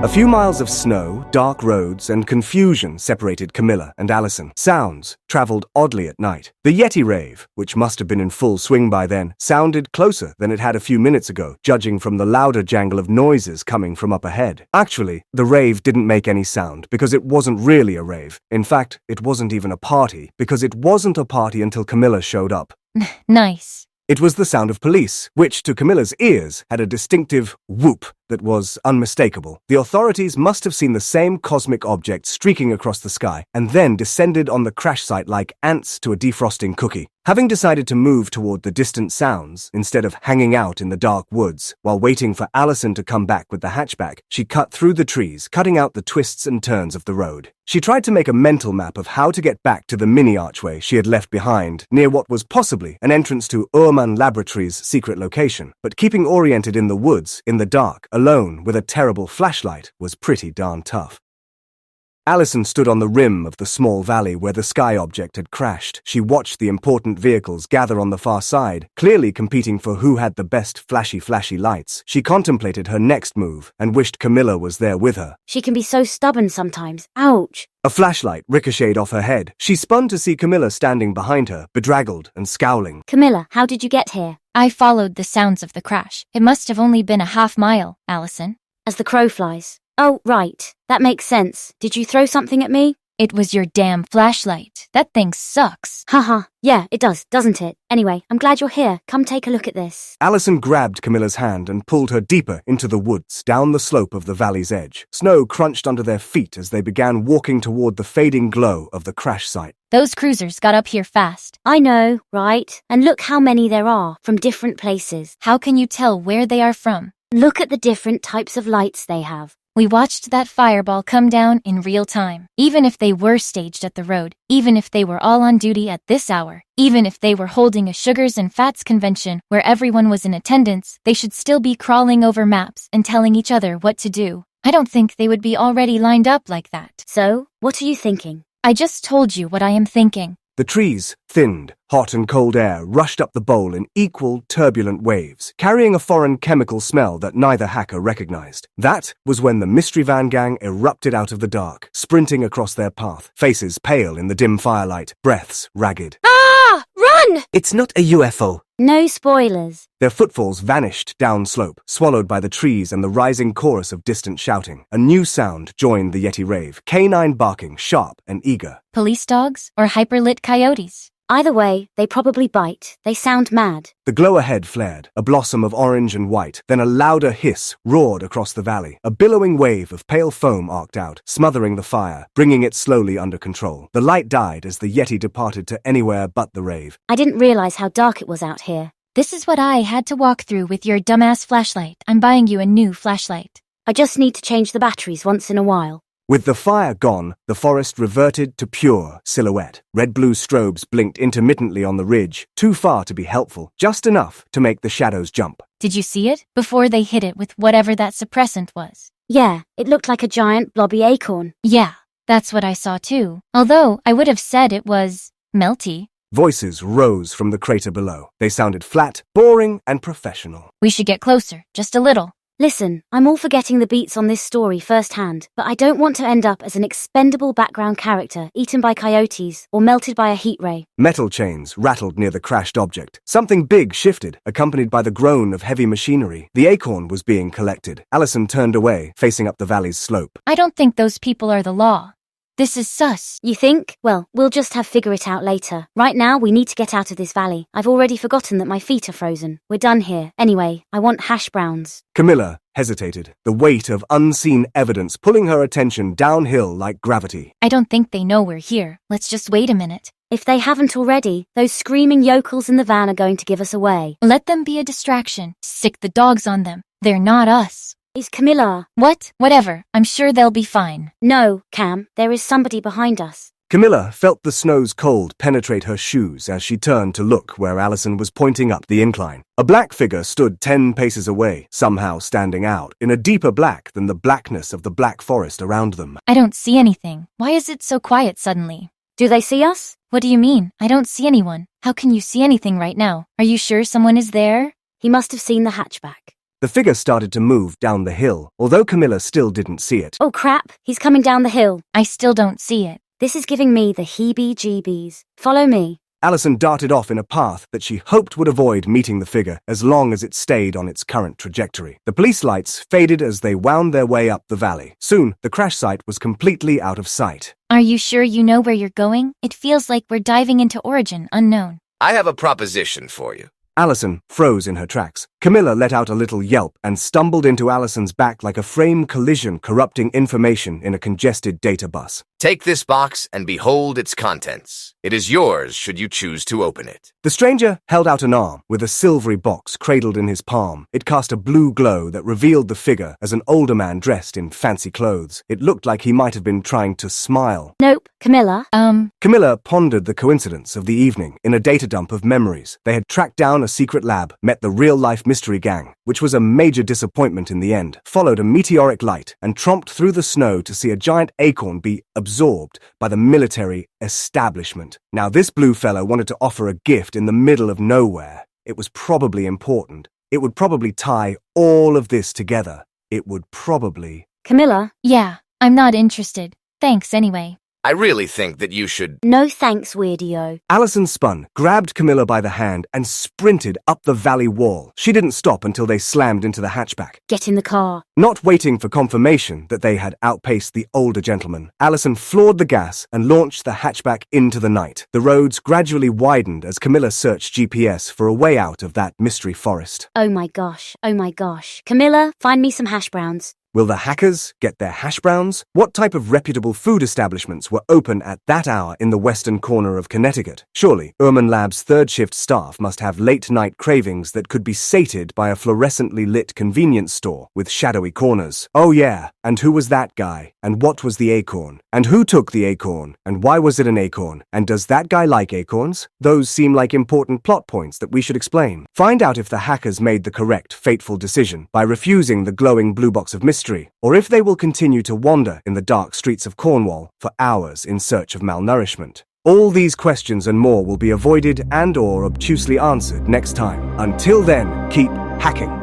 A few miles of snow, dark roads, and confusion separated Camilla and Allison. Sounds traveled oddly at night. The Yeti rave, which must have been in full swing by then, sounded closer than it had a few minutes ago, judging from the louder jangle of noises coming from up ahead. Actually, the rave didn't make any sound because it wasn't really a rave. In fact, it wasn't even a party because it wasn't a party until Camilla showed up. Nice. It was the sound of police, which, to Camilla's ears, had a distinctive whoop that was unmistakable. The authorities must have seen the same cosmic object streaking across the sky and then descended on the crash site like ants to a defrosting cookie. Having decided to move toward the distant sounds instead of hanging out in the dark woods while waiting for Allison to come back with the hatchback, she cut through the trees, cutting out the twists and turns of the road. She tried to make a mental map of how to get back to the mini archway she had left behind near what was possibly an entrance to Uhrmann Laboratories' secret location, but keeping oriented in the woods, in the dark, alone with a terrible flashlight was pretty darn tough. Allison stood on the rim of the small valley where the sky object had crashed. She watched the important vehicles gather on the far side, clearly competing for who had the best flashy lights. She contemplated her next move and wished Camilla was there with her. She can be so stubborn sometimes. Ouch. A flashlight ricocheted off her head. She spun to see Camilla standing behind her, bedraggled and scowling. Camilla, how did you get here? I followed the sounds of the crash. It must have only been a half-mile, Allison. As the crow flies. Oh, right. That makes sense. Did you throw something at me? It was your damn flashlight. That thing sucks. Haha. Yeah, it does, doesn't it? Anyway, I'm glad you're here. Come take a look at this. Allison grabbed Camilla's hand and pulled her deeper into the woods, down the slope of the valley's edge. Snow crunched under their feet as they began walking toward the fading glow of the crash site. Those cruisers got up here fast. I know, right? And look how many there are, from different places. How can you tell where they are from? Look at the different types of lights they have. We watched that fireball come down in real time. Even if they were staged at the road, even if they were all on duty at this hour, even if they were holding a sugars and fats convention where everyone was in attendance, they should still be crawling over maps and telling each other what to do. I don't think they would be already lined up like that. So, what are you thinking? I just told you what I am thinking. The trees thinned. Hot and cold air rushed up the bowl in equal, turbulent waves, carrying a foreign chemical smell that neither hacker recognized. That was when the Mystery Van gang erupted out of the dark, sprinting across their path, faces pale in the dim firelight, breaths ragged. Ah! Run! It's not a UFO. No spoilers. Their footfalls vanished downslope, swallowed by the trees and the rising chorus of distant shouting. A new sound joined the Yeti rave, canine barking, sharp and eager. Police dogs or hyperlit coyotes? Either way, they probably bite. They sound mad. The glow ahead flared, a blossom of orange and white, then a louder hiss roared across the valley. A billowing wave of pale foam arced out, smothering the fire, bringing it slowly under control. The light died as the Yeti departed to anywhere but the rave. I didn't realize how dark it was out here. This is what I had to walk through with your dumbass flashlight. I'm buying you a new flashlight. I just need to change the batteries once in a while. With the fire gone, the forest reverted to pure silhouette. Red-blue strobes blinked intermittently on the ridge, too far to be helpful, just enough to make the shadows jump. Did you see it? Before they hit it with whatever that suppressant was. Yeah, it looked like a giant blobby acorn. Yeah, that's what I saw too. Although I would have said it was melty. Voices rose from the crater below. They sounded flat, boring, and professional. We should get closer, just a little. Listen, I'm all for getting the beats on this story firsthand, but I don't want to end up as an expendable background character eaten by coyotes or melted by a heat ray. Metal chains rattled near the crashed object. Something big shifted, accompanied by the groan of heavy machinery. The acorn was being collected. Allison turned away, facing up the valley's slope. I don't think those people are the law. This is sus. You think? Well, we'll just have figure it out later. Right now, we need to get out of this valley. I've already forgotten that my feet are frozen. We're done here. Anyway, I want hash browns. Camilla hesitated, the weight of unseen evidence pulling her attention downhill like gravity. I don't think they know we're here. Let's just wait a minute. If they haven't already, those screaming yokels in the van are going to give us away. Let them be a distraction. Sick the dogs on them. They're not us. Is Camilla? What? Whatever. I'm sure they'll be fine. No, Cam. There is somebody behind us. Camilla felt the snow's cold penetrate her shoes as she turned to look where Allison was pointing up the incline. A black figure stood 10 paces away, somehow standing out, in a deeper black than the blackness of the black forest around them. I don't see anything. Why is it so quiet suddenly? Do they see us? What do you mean? I don't see anyone. How can you see anything right now? Are you sure someone is there? He must have seen the hatchback. The figure started to move down the hill, although Camilla still didn't see it. Oh crap, he's coming down the hill. I still don't see it. This is giving me the heebie-jeebies. Follow me. Allison darted off in a path that she hoped would avoid meeting the figure as long as it stayed on its current trajectory. The police lights faded as they wound their way up the valley. Soon, the crash site was completely out of sight. Are you sure you know where you're going? It feels like we're diving into Origin Unknown. I have a proposition for you. Allison froze in her tracks. Camilla let out a little yelp and stumbled into Allison's back like a frame collision corrupting information in a congested data bus. Take this box and behold its contents. It is yours should you choose to open it. The stranger held out an arm with a silvery box cradled in his palm. It cast a blue glow that revealed the figure as an older man dressed in fancy clothes. It looked like he might have been trying to smile. Nope, Camilla. Camilla pondered the coincidence of the evening in a data dump of memories. They had tracked down a secret lab, met the real-life mystery gang, which was a major disappointment in the end, followed a meteoric light, and tromped through the snow to see a giant acorn be absorbed by the military establishment. Now this blue fellow wanted to offer a gift in the middle of nowhere. It was probably important. It would probably tie all of this together. It would probably... Camilla? Yeah, I'm not interested. Thanks anyway. I really think that you should... No thanks, weirdio. Allison spun, grabbed Camilla by the hand, and sprinted up the valley wall. She didn't stop until they slammed into the hatchback. Get in the car. Not waiting for confirmation that they had outpaced the older gentleman, Allison floored the gas and launched the hatchback into the night. The roads gradually widened as Camilla searched GPS for a way out of that mystery forest. Oh my gosh. Camilla, find me some hash browns. Will the hackers get their hash browns? What type of reputable food establishments were open at that hour in the western corner of Connecticut? Surely, Urman Lab's third-shift staff must have late-night cravings that could be sated by a fluorescently lit convenience store with shadowy corners. Oh yeah, and who was that guy? And what was the acorn? And who took the acorn? And why was it an acorn? And does that guy like acorns? Those seem like important plot points that we should explain. Find out if the hackers made the correct, fateful decision by refusing the glowing blue box of mystery, or if they will continue to wander in the dark streets of Cornwall for hours in search of malnourishment. All these questions and more will be avoided and/or obtusely answered next time. Until then, keep hacking.